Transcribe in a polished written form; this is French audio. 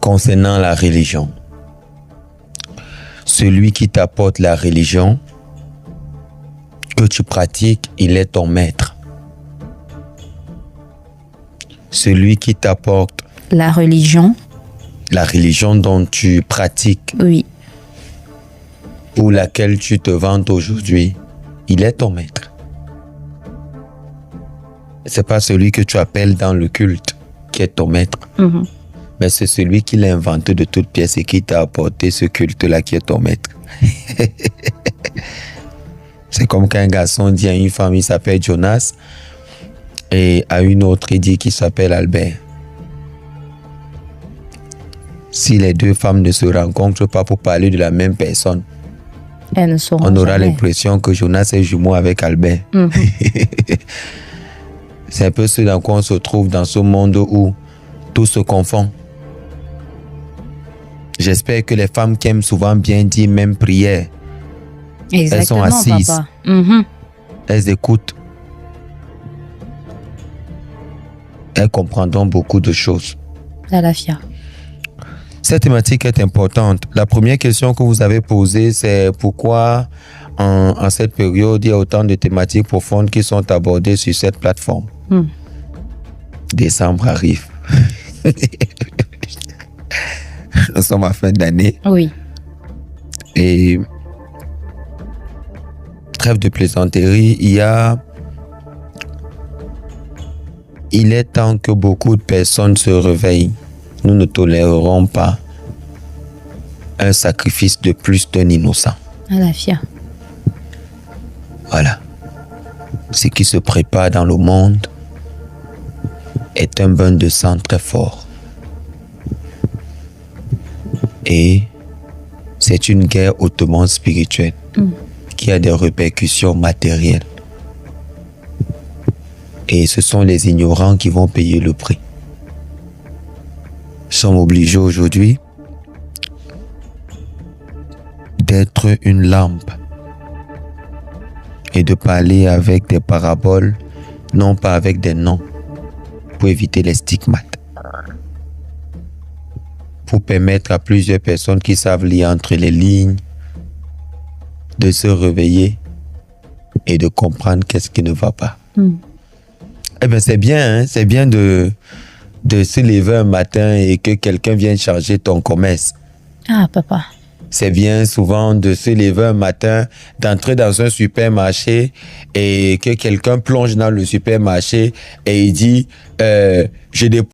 concernant la religion. Celui qui t'apporte la religion que tu pratiques, il est ton maître. Celui qui t'apporte la religion dont tu pratiques, oui, pour laquelle tu te vantes aujourd'hui, il est ton maître. C'est pas celui que tu appelles dans le culte qui est ton maître, mais c'est celui qui l'a inventé de toutes pièces et qui t'a apporté ce culte-là qui est ton maître. C'est comme qu'un garçon dit à une femme, il s'appelle Jonas, et à une autre, il dit qu'il s'appelle Albert. Si les deux femmes ne se rencontrent pas pour parler de la même personne, elles ne sauront on aura jamais. l'impression que Jonas est jumeau avec Albert. C'est un peu ce dans quoi on se trouve dans ce monde où tout se confond. J'espère que les femmes qui aiment souvent bien dire même prière, elles sont assises, papa. Elles écoutent, elles comprendront beaucoup de choses. Alafia. Cette thématique est importante. La première question que vous avez posée, c'est pourquoi en cette période, il y a autant de thématiques profondes qui sont abordées sur cette plateforme. Décembre arrive. Nous sommes à fin d'année. Oui. Et trêve de plaisanterie, il est temps que beaucoup de personnes se réveillent. Nous ne tolérerons pas un sacrifice de plus d'un innocent. Alafia. Voilà. Ce qui se prépare dans le monde est un bain de sang très fort. Et c'est une guerre hautement spirituelle qui a des répercussions matérielles. Et ce sont les ignorants qui vont payer le prix. Nous sommes obligés aujourd'hui d'être une lampe et de parler avec des paraboles, non pas avec des noms, pour éviter les stigmates. Pour permettre à plusieurs personnes qui savent lire entre les lignes de se réveiller et de comprendre qu'est-ce qui ne va pas. Eh bien, c'est bien, hein? C'est bien de se lever un matin et que quelqu'un vienne charger ton commerce. Ah, papa. C'est bien souvent de se lever un matin, d'entrer dans un supermarché et que quelqu'un plonge dans le supermarché et il dit « Je dépose